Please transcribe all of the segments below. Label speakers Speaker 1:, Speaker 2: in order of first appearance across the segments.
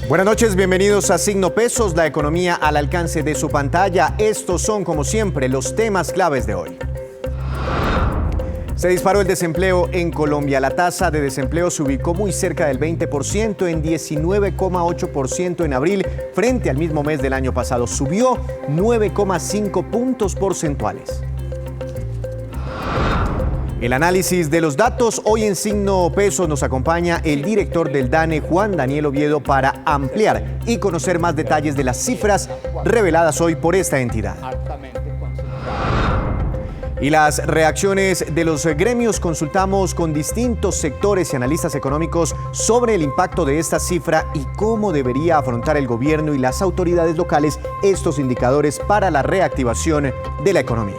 Speaker 1: Buenas noches, bienvenidos a Signo Pesos, la economía al alcance de su pantalla. Estos son, como siempre, los temas claves de hoy. Se disparó el desempleo en Colombia. La tasa de desempleo se ubicó muy cerca del 20%, en 19,8% en abril, frente al mismo mes del año pasado. Subió 9,5 puntos porcentuales. El análisis de los datos. Hoy en Signo Pesos nos acompaña el director del DANE, Juan Daniel Oviedo, para ampliar y conocer más detalles de las cifras reveladas hoy por esta entidad. Y las reacciones de los gremios. Consultamos con distintos sectores y analistas económicos sobre el impacto de esta cifra y cómo debería afrontar el gobierno y las autoridades locales estos indicadores para la reactivación de la economía.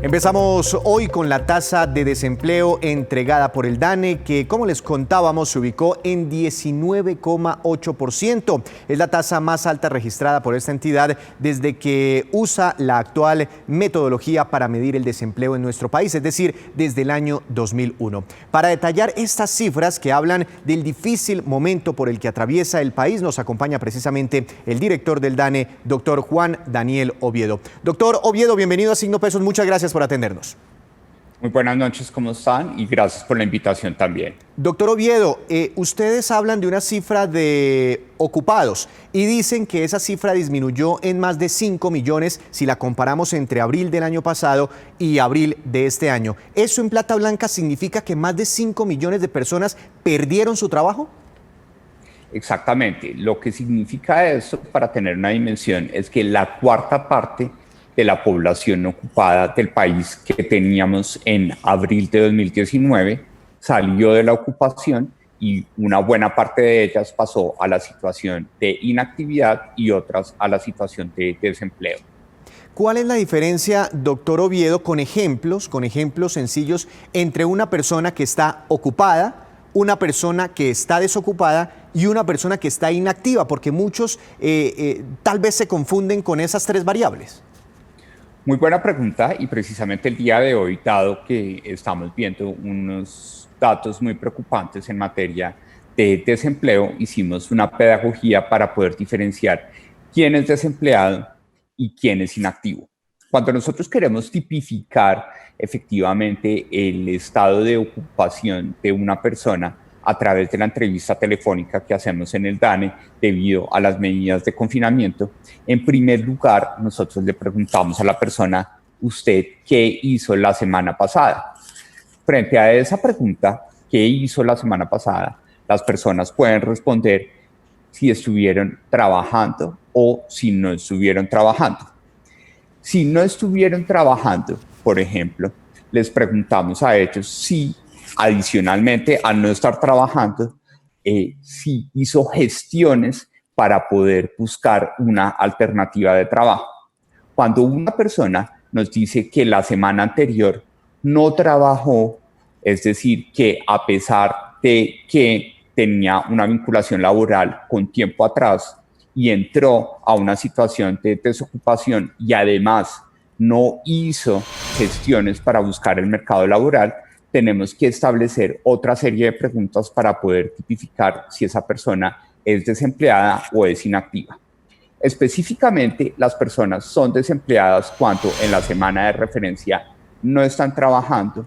Speaker 1: Empezamos hoy con la tasa de desempleo entregada por el DANE, que, como les contábamos, se ubicó en 19,8%. Es la tasa más alta registrada por esta entidad desde que usa la actual metodología para medir el desempleo en nuestro país, es decir, desde el año 2001. Para detallar estas cifras que hablan del difícil momento por el que atraviesa el país, nos acompaña precisamente el director del DANE, doctor Juan Daniel Oviedo. Doctor Oviedo, bienvenido a Signo Pesos. Muchas gracias por atendernos.
Speaker 2: Muy buenas noches, ¿cómo están? Y gracias por la invitación también.
Speaker 1: Doctor Oviedo, ustedes hablan de una cifra de ocupados y dicen que esa cifra disminuyó en más de 5 millones si la comparamos entre abril del año pasado y abril de este año. ¿Eso en plata blanca significa que más de 5 millones de personas perdieron su trabajo?
Speaker 2: Exactamente. Lo que significa eso, para tener una dimensión, es que la cuarta parte de la población ocupada del país que teníamos en abril de 2019 salió de la ocupación y una buena parte de ellas pasó a la situación de inactividad y otras a la situación de desempleo.
Speaker 1: ¿Cuál es la diferencia, doctor Oviedo, con ejemplos sencillos entre una persona que está ocupada, una persona que está desocupada y una persona que está inactiva? Porque muchos tal vez se confunden con esas tres variables.
Speaker 2: Muy buena pregunta, y precisamente el día de hoy, dado que estamos viendo unos datos muy preocupantes en materia de desempleo, hicimos una pedagogía para poder diferenciar quién es desempleado y quién es inactivo. Cuando nosotros queremos tipificar efectivamente el estado de ocupación de una persona a través de la entrevista telefónica que hacemos en el DANE debido a las medidas de confinamiento, en primer lugar nosotros le preguntamos a la persona: ¿usted qué hizo la semana pasada? Frente a esa pregunta, ¿qué hizo la semana pasada?, las personas pueden responder si estuvieron trabajando o si no estuvieron trabajando. Si no estuvieron trabajando, por ejemplo, les preguntamos a ellos si, adicionalmente, al no estar trabajando, si hizo gestiones para poder buscar una alternativa de trabajo. Cuando una persona nos dice que la semana anterior no trabajó, es decir, que a pesar de que tenía una vinculación laboral con tiempo atrás y entró a una situación de desocupación y además no hizo gestiones para buscar el mercado laboral, tenemos que establecer otra serie de preguntas para poder tipificar si esa persona es desempleada o es inactiva. Específicamente, las personas son desempleadas cuando en la semana de referencia no están trabajando,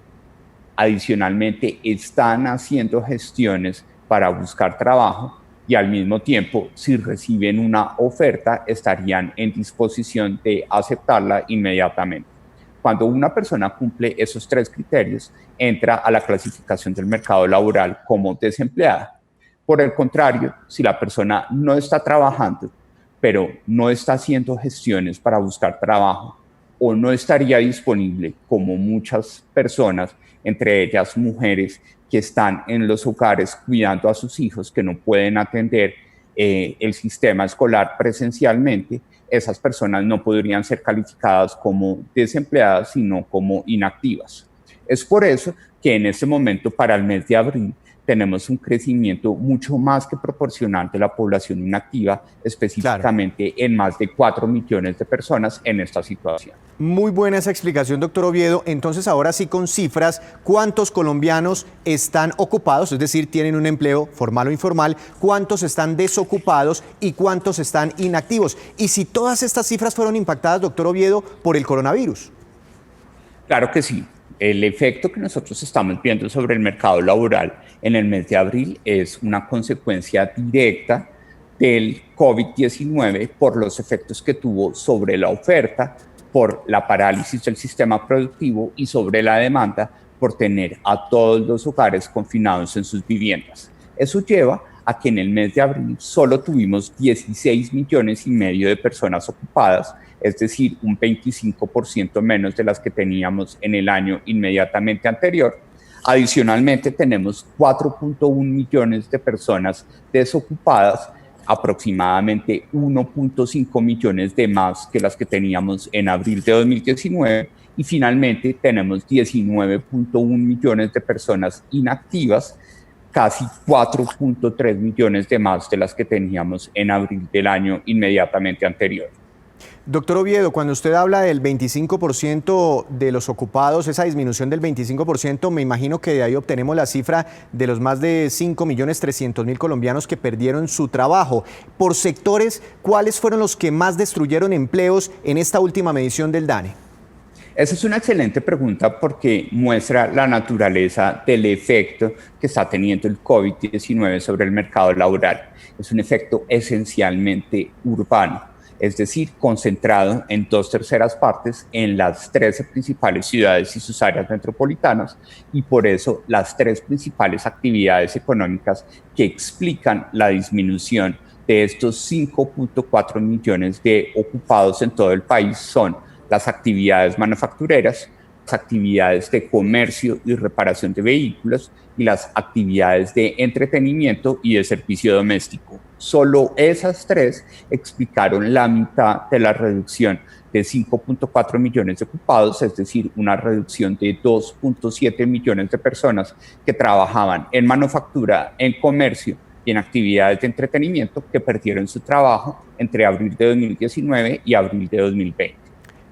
Speaker 2: adicionalmente están haciendo gestiones para buscar trabajo y al mismo tiempo, si reciben una oferta, estarían en disposición de aceptarla inmediatamente. Cuando una persona cumple esos tres criterios, entra a la clasificación del mercado laboral como desempleada. Por el contrario, si la persona no está trabajando, pero no está haciendo gestiones para buscar trabajo, o no estaría disponible, como muchas personas, entre ellas mujeres que están en los hogares cuidando a sus hijos, que no pueden atender el sistema escolar presencialmente, esas personas no podrían ser calificadas como desempleadas, sino como inactivas. Es por eso que en este momento, para el mes de abril, tenemos un crecimiento mucho más que proporcional de la población inactiva, específicamente en más de 4 millones de personas en esta situación.
Speaker 1: Muy buena esa explicación, doctor Oviedo. Entonces, ahora sí con cifras, ¿cuántos colombianos están ocupados? Es decir, tienen un empleo formal o informal. ¿Cuántos están desocupados y cuántos están inactivos? Y si todas estas cifras fueron impactadas, doctor Oviedo, por el coronavirus.
Speaker 2: Claro que sí. El efecto que nosotros estamos viendo sobre el mercado laboral en el mes de abril es una consecuencia directa del COVID-19 por los efectos que tuvo sobre la oferta, por la parálisis del sistema productivo y sobre la demanda por tener a todos los hogares confinados en sus viviendas. Eso lleva a que en el mes de abril solo tuvimos 16 millones y medio de personas ocupadas, es decir, un 25% menos de las que teníamos en el año inmediatamente anterior. Adicionalmente, tenemos 4.1 millones de personas desocupadas, aproximadamente 1.5 millones de más que las que teníamos en abril de 2019, y finalmente tenemos 19.1 millones de personas inactivas, casi 4.3 millones de más de las que teníamos en abril del año inmediatamente anterior.
Speaker 1: Doctor Oviedo, cuando usted habla del 25% de los ocupados, esa disminución del 25%, me imagino que de ahí obtenemos la cifra de los más de 5.300.000 colombianos que perdieron su trabajo. Por sectores, ¿cuáles fueron los que más destruyeron empleos en esta última medición del DANE?
Speaker 2: Esa es una excelente pregunta porque muestra la naturaleza del efecto que está teniendo el COVID-19 sobre el mercado laboral. Es un efecto esencialmente urbano, es decir, concentrado en 2/3 partes en las 13 principales ciudades y sus áreas metropolitanas, y por eso las 3 principales actividades económicas que explican la disminución de estos 5.4 millones de ocupados en todo el país son las actividades manufactureras, las actividades de comercio y reparación de vehículos y las actividades de entretenimiento y de servicio doméstico. Solo esas 3 explicaron la mitad de la reducción de 5.4 millones de ocupados, es decir, una reducción de 2.7 millones de personas que trabajaban en manufactura, en comercio y en actividades de entretenimiento que perdieron su trabajo entre abril de 2019 y abril de 2020.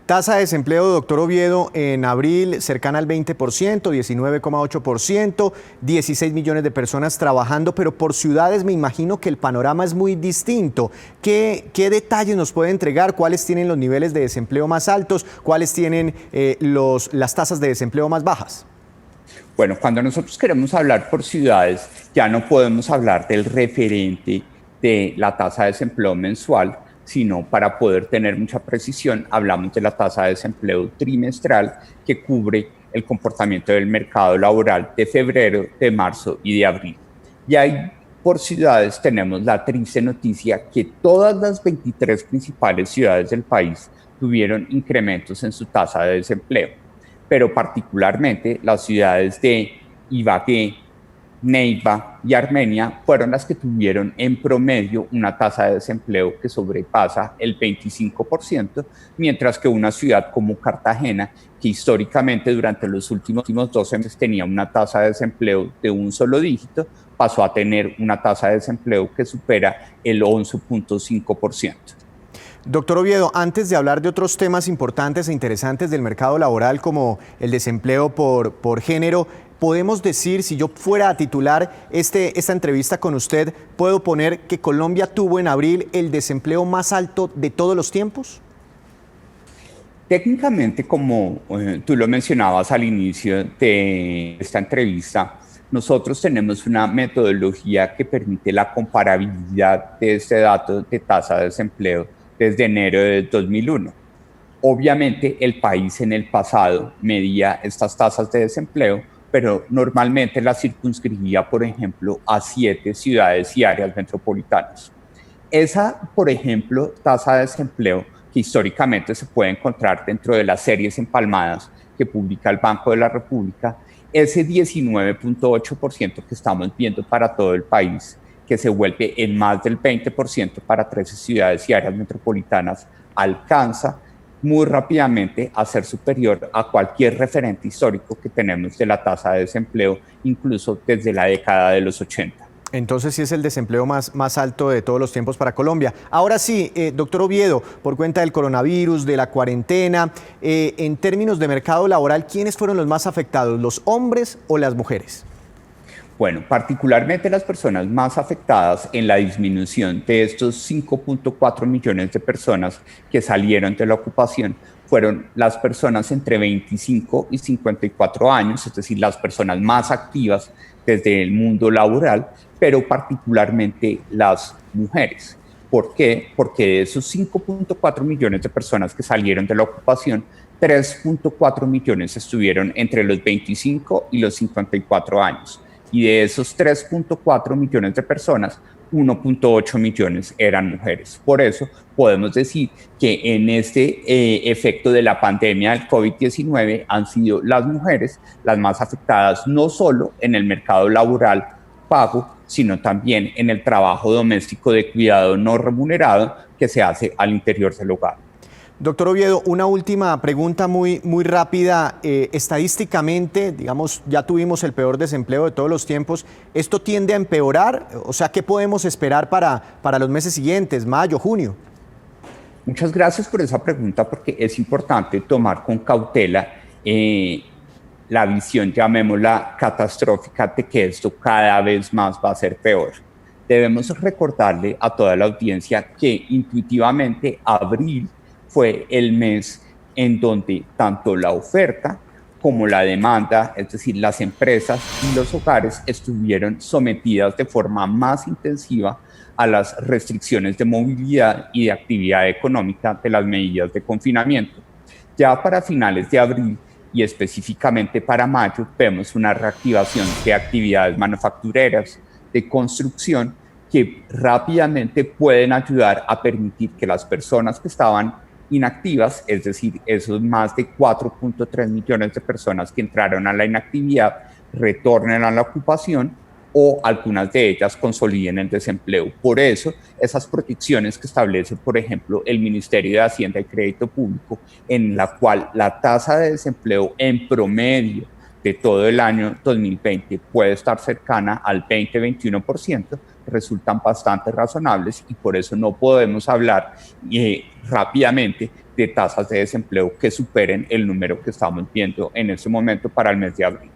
Speaker 1: Tasa de desempleo, doctor Oviedo, en abril cercana al 20%, 19,8%, 16 millones de personas trabajando, pero por ciudades me imagino que el panorama es muy distinto. ¿Qué detalles nos puede entregar? ¿Cuáles tienen los niveles de desempleo más altos? ¿Cuáles tienen las tasas de desempleo más bajas?
Speaker 2: Bueno, cuando nosotros queremos hablar por ciudades, ya no podemos hablar del referente de la tasa de desempleo mensual, sino para poder tener mucha precisión, hablamos de la tasa de desempleo trimestral que cubre el comportamiento del mercado laboral de febrero, de marzo y de abril. Y ahí por ciudades tenemos la triste noticia que todas las 23 principales ciudades del país tuvieron incrementos en su tasa de desempleo, pero particularmente las ciudades de Ibagué, Neiva y Armenia fueron las que tuvieron en promedio una tasa de desempleo que sobrepasa el 25%, mientras que una ciudad como Cartagena, que históricamente durante los últimos 12 meses tenía una tasa de desempleo de un solo dígito, pasó a tener una tasa de desempleo que supera el 11.5%.
Speaker 1: Doctor Oviedo, antes de hablar de otros temas importantes e interesantes del mercado laboral como el desempleo por género, podemos decir, si yo fuera a titular esta entrevista con usted, ¿puedo poner que Colombia tuvo en abril el desempleo más alto de todos los tiempos?
Speaker 2: Técnicamente, como tú lo mencionabas al inicio de esta entrevista, nosotros tenemos una metodología que permite la comparabilidad de este dato de tasa de desempleo desde enero de 2001. Obviamente, el país en el pasado medía estas tasas de desempleo, pero normalmente las circunscribía, por ejemplo, a 7 ciudades y áreas metropolitanas. Esa, por ejemplo, tasa de desempleo que históricamente se puede encontrar dentro de las series empalmadas que publica el Banco de la República, ese 19.8% que estamos viendo para todo el país, que se vuelve en más del 20% para 13 ciudades y áreas metropolitanas, alcanza muy rápidamente a ser superior a cualquier referente histórico que tenemos de la tasa de desempleo, incluso desde la década de los 80.
Speaker 1: Entonces sí es el desempleo más alto de todos los tiempos para Colombia. Ahora sí, doctor Oviedo, por cuenta del coronavirus, de la cuarentena, en términos de mercado laboral, ¿quiénes fueron los más afectados, los hombres o las mujeres?
Speaker 2: Bueno, particularmente las personas más afectadas en la disminución de estos 5.4 millones de personas que salieron de la ocupación fueron las personas entre 25 y 54 años, es decir, las personas más activas desde el mundo laboral, pero particularmente las mujeres. ¿Por qué? Porque de esos 5.4 millones de personas que salieron de la ocupación, 3.4 millones estuvieron entre los 25 y los 54 años. Y de esos 3.4 millones de personas, 1.8 millones eran mujeres. Por eso podemos decir que en este efecto de la pandemia del COVID-19 han sido las mujeres las más afectadas, no solo en el mercado laboral pago, sino también en el trabajo doméstico de cuidado no remunerado que se hace al interior del hogar.
Speaker 1: Doctor Oviedo, una última pregunta muy rápida. Estadísticamente, digamos, ya tuvimos el peor desempleo de todos los tiempos. ¿Esto tiende a empeorar? O sea, ¿qué podemos esperar para los meses siguientes, mayo, junio?
Speaker 2: Muchas gracias por esa pregunta, porque es importante tomar con cautela la visión, llamémosla catastrófica, de que esto cada vez más va a ser peor. Debemos recordarle a toda la audiencia que intuitivamente abril fue el mes en donde tanto la oferta como la demanda, es decir, las empresas y los hogares, estuvieron sometidas de forma más intensiva a las restricciones de movilidad y de actividad económica de las medidas de confinamiento. Ya para finales de abril y específicamente para mayo, vemos una reactivación de actividades manufactureras, de construcción, que rápidamente pueden ayudar a permitir que las personas que estaban inactivas, es decir, esos más de 4.3 millones de personas que entraron a la inactividad, retornen a la ocupación o algunas de ellas consoliden el desempleo. Por eso, esas protecciones que establece, por ejemplo, el Ministerio de Hacienda y Crédito Público, en la cual la tasa de desempleo en promedio de todo el año 2020 puede estar cercana al 20-21%, resultan bastante razonables, y por eso no podemos hablar rápidamente de tasas de desempleo que superen el número que estamos viendo en este momento para el mes de abril.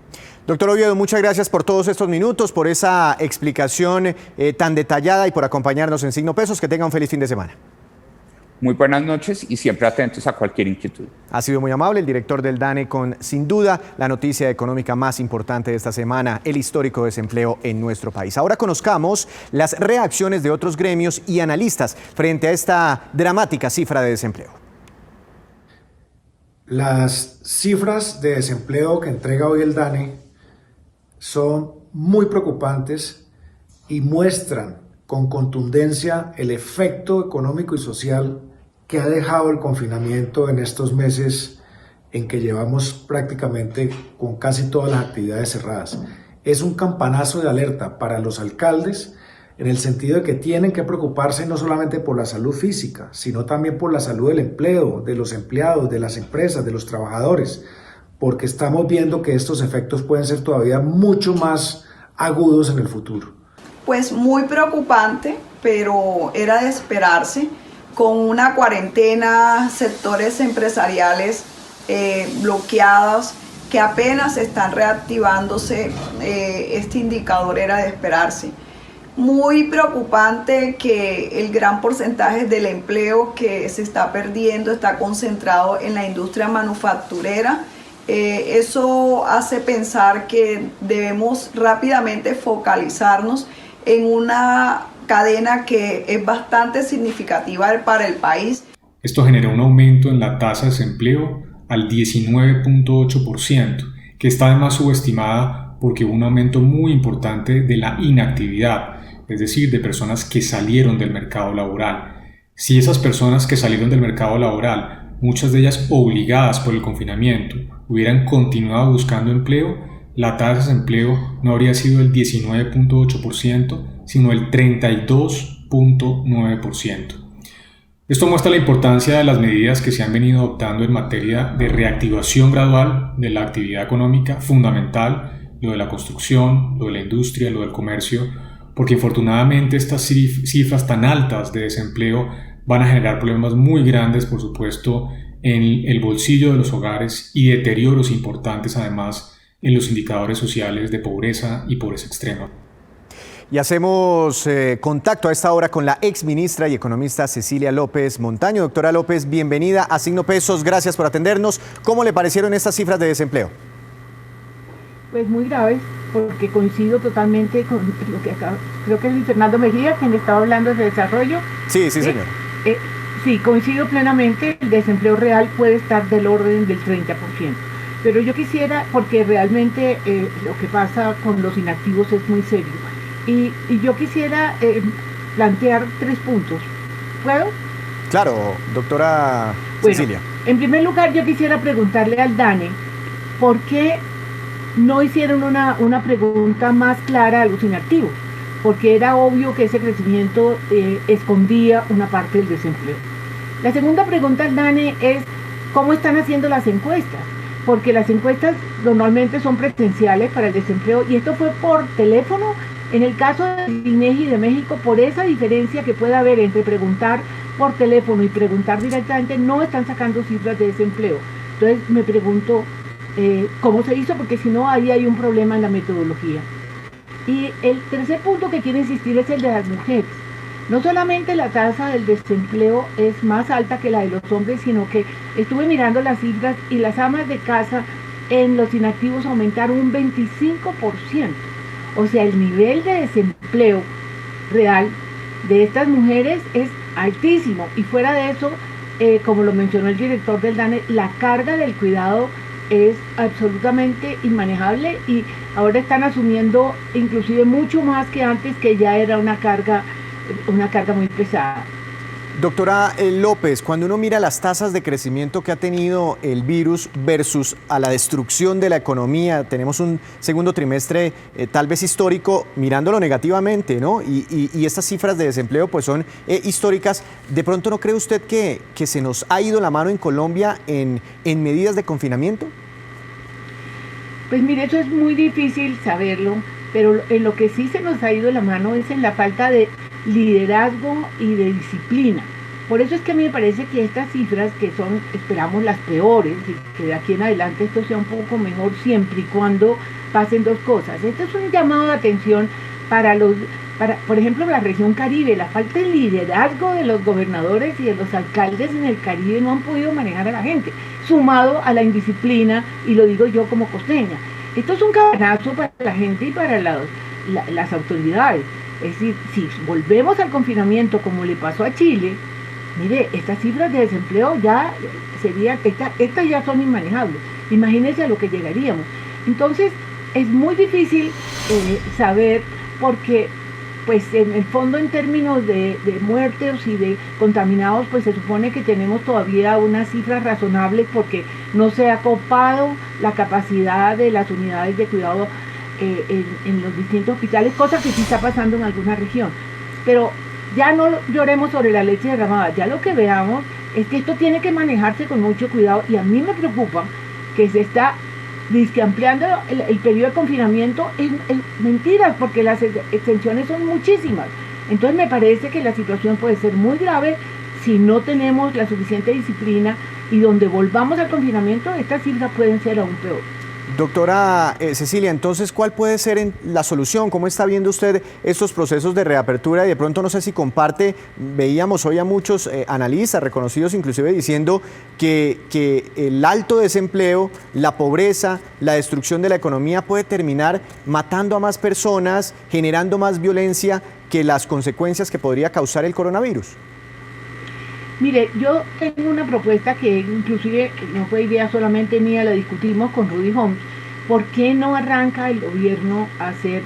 Speaker 1: Doctor Oviedo, muchas gracias por todos estos minutos, por esa explicación tan detallada y por acompañarnos en Signo Pesos. Que tenga un feliz fin de semana.
Speaker 2: Muy buenas noches y siempre atentos a cualquier inquietud.
Speaker 1: Ha sido muy amable el director del DANE con, sin duda, la noticia económica más importante de esta semana, el histórico desempleo en nuestro país. Ahora conozcamos las reacciones de otros gremios y analistas frente a esta dramática cifra de desempleo.
Speaker 3: Las cifras de desempleo que entrega hoy el DANE son muy preocupantes y muestran con contundencia el efecto económico y social que ha dejado el confinamiento en estos meses en que llevamos prácticamente con casi todas las actividades cerradas. Es un campanazo de alerta para los alcaldes, en el sentido de que tienen que preocuparse no solamente por la salud física, sino también por la salud del empleo, de los empleados, de las empresas, de los trabajadores, porque estamos viendo que estos efectos pueden ser todavía mucho más agudos en el futuro.
Speaker 4: Pues muy preocupante, pero era de esperarse. Con una cuarentena, sectores empresariales bloqueados que apenas están reactivándose, este indicador era de esperarse. Muy preocupante que el gran porcentaje del empleo que se está perdiendo está concentrado en la industria manufacturera. Eso hace pensar que debemos rápidamente focalizarnos en una cadena que es bastante significativa para el país.
Speaker 5: Esto generó un aumento en la tasa de desempleo al 19.8%, que está además subestimada porque hubo un aumento muy importante de la inactividad, es decir, de personas que salieron del mercado laboral. Si esas personas que salieron del mercado laboral, muchas de ellas obligadas por el confinamiento, hubieran continuado buscando empleo, la tasa de desempleo no habría sido el 19.8%, sino el 32.9%. Esto muestra la importancia de las medidas que se han venido adoptando en materia de reactivación gradual de la actividad económica, fundamental, lo de la construcción, lo de la industria, lo del comercio, porque infortunadamente estas cifras tan altas de desempleo van a generar problemas muy grandes, por supuesto, en el bolsillo de los hogares y deterioros importantes además en los indicadores sociales de pobreza y pobreza extrema.
Speaker 1: Y hacemos contacto a esta hora con la exministra y economista Cecilia López Montaño. Doctora López, bienvenida a Signo Pesos, gracias por atendernos. ¿Cómo le parecieron estas cifras de desempleo?
Speaker 6: Pues muy graves, porque coincido totalmente con lo que acá, creo que es Luis Fernando Mejía quien estaba hablando de desarrollo.
Speaker 1: Sí, señor.
Speaker 6: Sí, coincido plenamente, el desempleo real puede estar del orden del 30%. Pero yo quisiera, porque realmente lo que pasa con los inactivos es muy serio, y yo quisiera plantear 3 puntos. ¿Puedo?
Speaker 1: Claro, doctora Cecilia.
Speaker 6: En primer lugar, yo quisiera preguntarle al DANE, ¿por qué no hicieron una pregunta más clara a los inactivos? Porque era obvio que ese crecimiento escondía una parte del desempleo. La segunda pregunta al DANE es, ¿cómo están haciendo las encuestas? Porque las encuestas normalmente son presenciales para el desempleo, y esto fue por teléfono. En el caso del INEGI de México, por esa diferencia que puede haber entre preguntar por teléfono y preguntar directamente, no están sacando cifras de desempleo. Entonces me pregunto cómo se hizo, porque si no, ahí hay un problema en la metodología. Y el tercer punto que quiero insistir es el de las mujeres. No solamente la tasa del desempleo es más alta que la de los hombres, sino que estuve mirando las cifras y las amas de casa en los inactivos aumentaron un 25%. O sea, el nivel de desempleo real de estas mujeres es altísimo. Y fuera de eso, como lo mencionó el director del DANE, la carga del cuidado es absolutamente inmanejable, y ahora están asumiendo inclusive mucho más que antes, que ya era una carga muy pesada.
Speaker 1: Doctora López, cuando uno mira las tasas de crecimiento que ha tenido el virus versus a la destrucción de la economía, tenemos un segundo trimestre tal vez histórico, mirándolo negativamente, ¿no? Y estas cifras de desempleo pues son históricas. ¿De pronto no cree usted que se nos ha ido la mano en Colombia en medidas de confinamiento?
Speaker 6: Pues mire, eso es muy difícil saberlo, pero en lo que sí se nos ha ido la mano es en la falta de liderazgo y de disciplina. Por eso es que a mí me parece que estas cifras, que son, esperamos, las peores, y que de aquí en adelante esto sea un poco mejor, siempre y cuando pasen 2 cosas. Este es un llamado de atención para por ejemplo, la región Caribe. La falta de liderazgo de los gobernadores y de los alcaldes en el Caribe no han podido manejar a la gente, sumado a la indisciplina, y lo digo yo como costeña. Esto es un cabezazo para la gente y para las autoridades. Es decir, si volvemos al confinamiento como le pasó a Chile, mire, estas cifras de desempleo ya estas ya son inmanejables. Imagínense a lo que llegaríamos. Entonces, es muy difícil saber, porque pues en el fondo, en términos de muertes y de contaminados, pues se supone que tenemos todavía unas cifras razonables, porque no se ha copado la capacidad de las unidades de cuidado en los distintos hospitales, cosa que sí está pasando en alguna región. Pero ya no lloremos sobre la leche derramada, ya lo que veamos es que esto tiene que manejarse con mucho cuidado, y a mí me preocupa que se está ampliando el periodo de confinamiento. Es mentiras, porque las extensiones son muchísimas. Entonces me parece que la situación puede ser muy grave si no tenemos la suficiente disciplina, y donde volvamos al confinamiento, estas cifras pueden ser aún peor.
Speaker 1: Doctora Cecilia, entonces, ¿cuál puede ser la solución? ¿Cómo está viendo usted estos procesos de reapertura? Y de pronto, no sé si comparte, veíamos hoy a muchos analistas reconocidos inclusive diciendo que el alto desempleo, la pobreza, la destrucción de la economía puede terminar matando a más personas, generando más violencia que las consecuencias que podría causar el coronavirus.
Speaker 6: Mire, yo tengo una propuesta que inclusive no fue idea solamente mía, la discutimos con Rudy Holmes. ¿Por qué no arranca el gobierno a hacer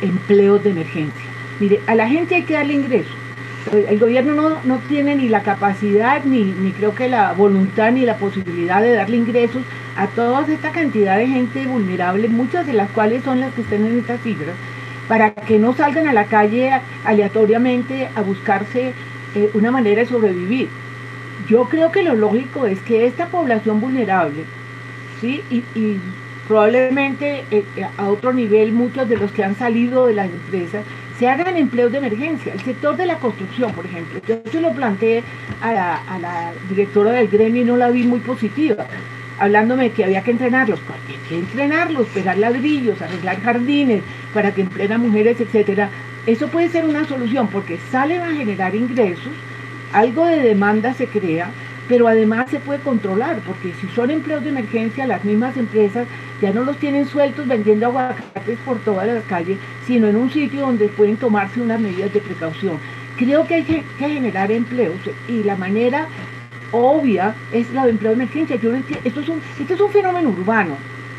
Speaker 6: empleos de emergencia? Mire, a la gente hay que darle ingresos. El gobierno no tiene ni la capacidad, ni creo que la voluntad, ni la posibilidad de darle ingresos a toda esta cantidad de gente vulnerable, muchas de las cuales son las que están en estas cifras, para que no salgan a la calle aleatoriamente a buscarse una manera de sobrevivir. Yo creo que lo lógico es que esta población vulnerable, ¿sí? y probablemente a otro nivel muchos de los que han salido de las empresas se hagan empleos de emergencia. El sector de la construcción, por ejemplo, yo se lo planteé a la directora del gremio y no la vi muy positiva, hablándome de que había que entrenarlos. ¿Por qué entrenarlos? Pegar ladrillos, arreglar jardines para que empleen a mujeres, etcétera. Eso puede ser una solución porque salen a generar ingresos, algo de demanda se crea, pero además se puede controlar, porque si son empleos de emergencia, las mismas empresas ya no los tienen sueltos vendiendo aguacates por toda la calle, sino en un sitio donde pueden tomarse unas medidas de precaución. Creo que hay que generar empleos y la manera obvia es la de empleo de emergencia. Yo no entiendo, esto es un fenómeno urbano.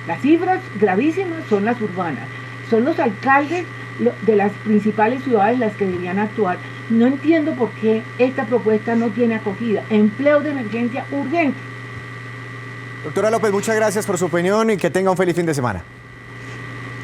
Speaker 6: Las cifras gravísimas son las urbanas. Son los alcaldes de las principales ciudades las que deberían actuar. No entiendo por qué esta propuesta no tiene acogida. Empleo de emergencia urgente.
Speaker 1: Doctora López, muchas gracias por su opinión y que tenga un feliz fin de semana.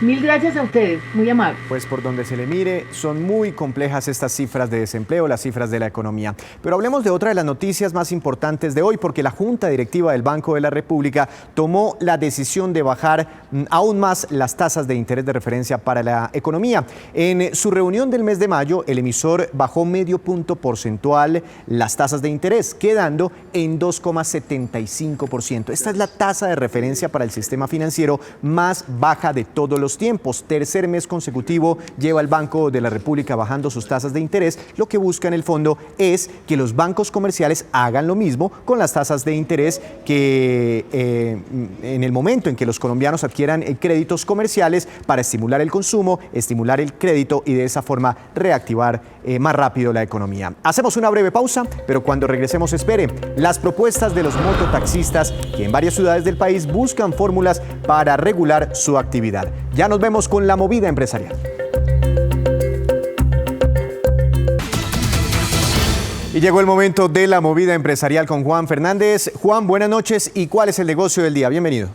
Speaker 6: Mil gracias a ustedes, muy amables.
Speaker 1: Pues por donde se le mire, son muy complejas estas cifras de desempleo, las cifras de la economía. Pero hablemos de otra de las noticias más importantes de hoy, porque la Junta Directiva del Banco de la República tomó la decisión de bajar aún más las tasas de interés de referencia para la economía. En su reunión del mes de mayo, el emisor bajó medio punto porcentual las tasas de interés, quedando en 2,75%. Esta es la tasa de referencia para el sistema financiero más baja de todos los tiempos. Tercer mes consecutivo lleva el Banco de la República bajando sus tasas de interés. Lo que busca en el fondo es que los bancos comerciales hagan lo mismo con las tasas de interés que en el momento en que los colombianos adquieran créditos comerciales para estimular el consumo, estimular el crédito y de esa forma reactivar más rápido la economía. Hacemos una breve pausa, pero cuando regresemos espere las propuestas de los mototaxistas que en varias ciudades del país buscan fórmulas para regular su actividad. Ya nos vemos con la movida empresarial. Y llegó el momento de la movida empresarial con Juan Fernández. Juan, buenas noches. ¿Y cuál es el negocio del día? Bienvenido.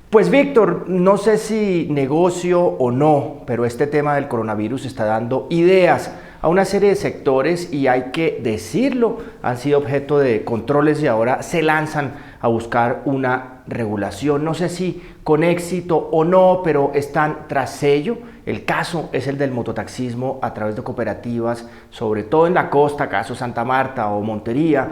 Speaker 7: Pues Víctor, no sé si negocio o no, pero este tema del coronavirus está dando ideas a una serie de sectores y hay que decirlo, han sido objeto de controles y ahora se lanzan a buscar una regulación. No sé si con éxito o no, pero están tras ello. El caso es el del mototaxismo a través de cooperativas, sobre todo en la costa, caso Santa Marta o Montería,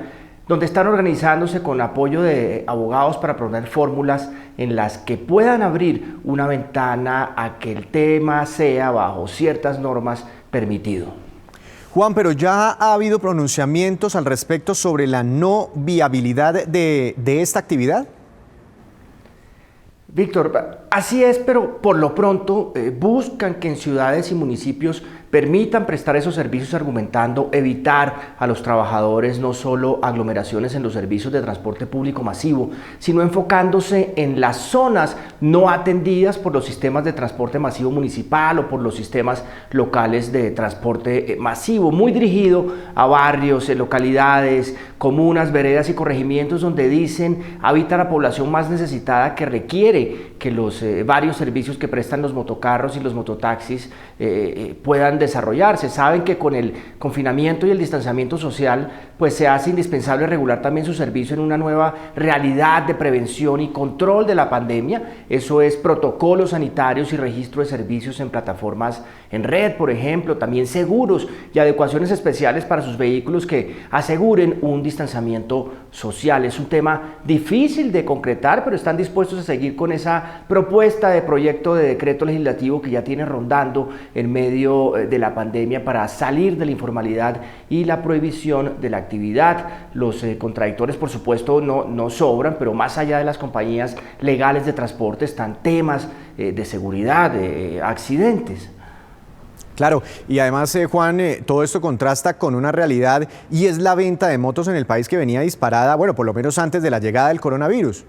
Speaker 7: donde están organizándose con apoyo de abogados para proponer fórmulas en las que puedan abrir una ventana a que el tema sea, bajo ciertas normas, permitido.
Speaker 1: Juan, pero ya ha habido pronunciamientos al respecto sobre la no viabilidad de esta actividad.
Speaker 7: Víctor, así es, pero por lo pronto buscan que en ciudades y municipios permitan prestar esos servicios argumentando evitar a los trabajadores no solo aglomeraciones en los servicios de transporte público masivo, sino enfocándose en las zonas no atendidas por los sistemas de transporte masivo municipal o por los sistemas locales de transporte masivo, muy dirigido a barrios, localidades, comunas, veredas y corregimientos donde dicen habita la población más necesitada que requiere que los varios servicios que prestan los motocarros y los mototaxis puedan desarrollarse. Saben que con el confinamiento y el distanciamiento social pues se hace indispensable regular también su servicio en una nueva realidad de prevención y control de la pandemia. Eso es protocolos sanitarios y registro de servicios en plataformas en red, por ejemplo, también seguros y adecuaciones especiales para sus vehículos que aseguren un distanciamiento social. Es un tema difícil de concretar, pero están dispuestos a seguir con esa propuesta de proyecto de decreto legislativo que ya tiene rondando en medio de la pandemia para salir de la informalidad y la prohibición de la actividad. Los contradictores, por supuesto, no sobran, pero más allá de las compañías legales de transporte están temas de seguridad, de accidentes.
Speaker 1: Claro, y además, Juan, todo esto contrasta con una realidad y es la venta de motos en el país que venía disparada, bueno, por lo menos antes de la llegada del coronavirus.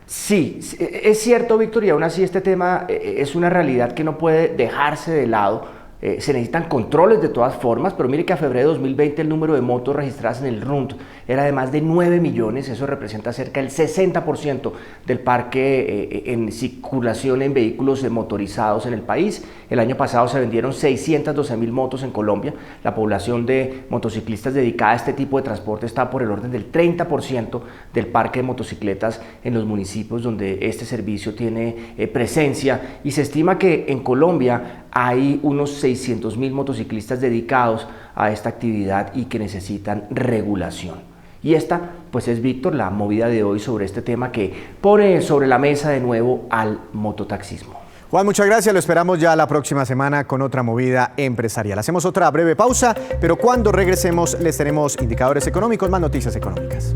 Speaker 7: Sí, es cierto, Víctor, y aún así este tema es una realidad que no puede dejarse de lado. Se necesitan controles de todas formas, pero mire que a febrero de 2020 el número de motos registradas en el RUNT era de más de 9 millones, eso representa cerca del 60% del parque en circulación en vehículos motorizados en el país. El año pasado se vendieron 612.000 motos en Colombia. La población de motociclistas dedicada a este tipo de transporte está por el orden del 30% del parque de motocicletas en los municipios donde este servicio tiene presencia, y se estima que en Colombia hay unos 600.000 motociclistas dedicados a esta actividad y que necesitan regulación. Y esta, pues es, Víctor, la movida de hoy sobre este tema que pone sobre la mesa de nuevo al mototaxismo.
Speaker 1: Juan, muchas gracias. Lo esperamos ya la próxima semana con otra movida empresarial. Hacemos otra breve pausa, pero cuando regresemos les tenemos indicadores económicos, más noticias económicas.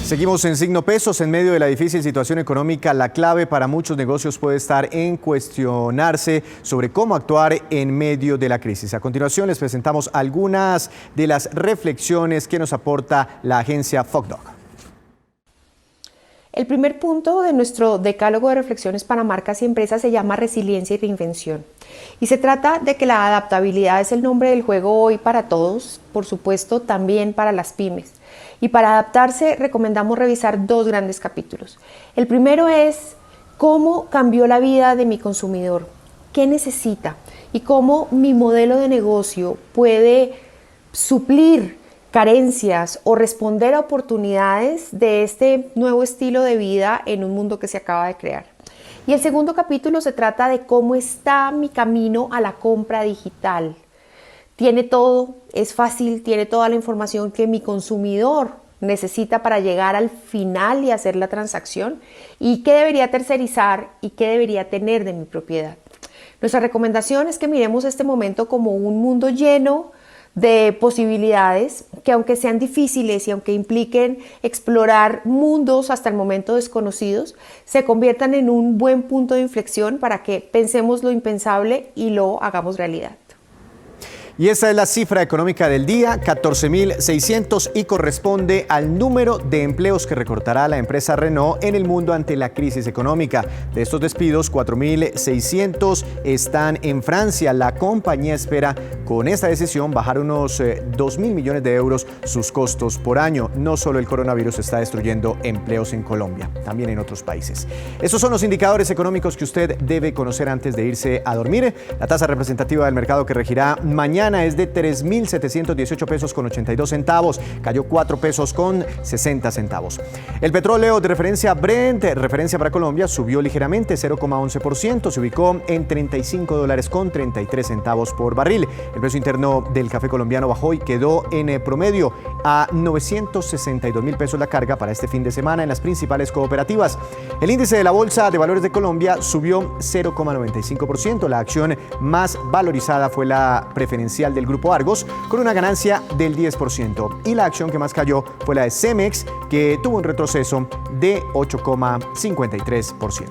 Speaker 1: Seguimos en Signo Pesos. En medio de la difícil situación económica, la clave para muchos negocios puede estar en cuestionarse sobre cómo actuar en medio de la crisis. A continuación les presentamos algunas de las reflexiones que nos aporta la agencia FOCDOC.
Speaker 8: El primer punto de nuestro decálogo de reflexiones para marcas y empresas se llama resiliencia y reinvención. Y se trata de que la adaptabilidad es el nombre del juego hoy para todos, por supuesto también para las pymes. Y para adaptarse recomendamos revisar dos grandes capítulos. El primero es cómo cambió la vida de mi consumidor, qué necesita y cómo mi modelo de negocio puede suplir carencias o responder a oportunidades de este nuevo estilo de vida en un mundo que se acaba de crear. Y el segundo capítulo se trata de cómo está mi camino a la compra digital. Tiene todo, es fácil, tiene toda la información que mi consumidor necesita para llegar al final y hacer la transacción, y qué debería tercerizar y qué debería tener de mi propiedad. Nuestra recomendación es que miremos este momento como un mundo lleno de posibilidades que, aunque sean difíciles y aunque impliquen explorar mundos hasta el momento desconocidos, se conviertan en un buen punto de inflexión para que pensemos lo impensable y lo hagamos realidad.
Speaker 1: Y esta es la cifra económica del día, 14.600, y corresponde al número de empleos que recortará la empresa Renault en el mundo ante la crisis económica. De estos despidos, 4.600 están en Francia. La compañía espera con esta decisión bajar unos 2.000 millones de euros sus costos por año. No solo el coronavirus está destruyendo empleos en Colombia, también en otros países. Estos son los indicadores económicos que usted debe conocer antes de irse a dormir. La tasa representativa del mercado que regirá mañana es de 3.718 pesos con 82 centavos, cayó 4 pesos con 60 centavos. El petróleo de referencia Brent, referencia para Colombia, subió ligeramente 0,11%, se ubicó en $35 con 33 centavos por barril. El precio interno del café colombiano bajó y quedó en promedio a 962.000 pesos la carga para este fin de semana en las principales cooperativas. El índice de la Bolsa de Valores de Colombia subió 0,95%. La acción más valorizada fue la preferencial del Grupo Argos, con una ganancia del 10%. Y la acción que más cayó fue la de Cemex, que tuvo un retroceso de 8,53%.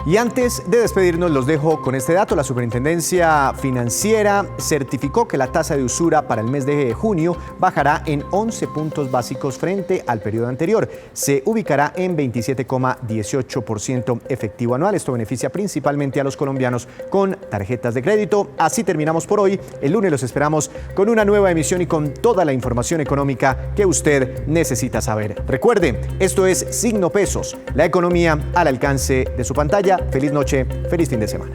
Speaker 1: Y antes de despedirnos, los dejo con este dato. La Superintendencia Financiera certificó que la tasa de usura para el mes de junio bajará en 11 puntos básicos frente al periodo anterior. Se ubicará en 27,18% efectivo anual. Esto beneficia principalmente a los colombianos con tarjetas de crédito. Así terminamos por hoy. El lunes los esperamos con una nueva emisión y con toda la información económica que usted necesita saber. Recuerde, esto es Signo Pesos, la economía al alcance de su pantalla. Feliz noche, feliz fin de semana.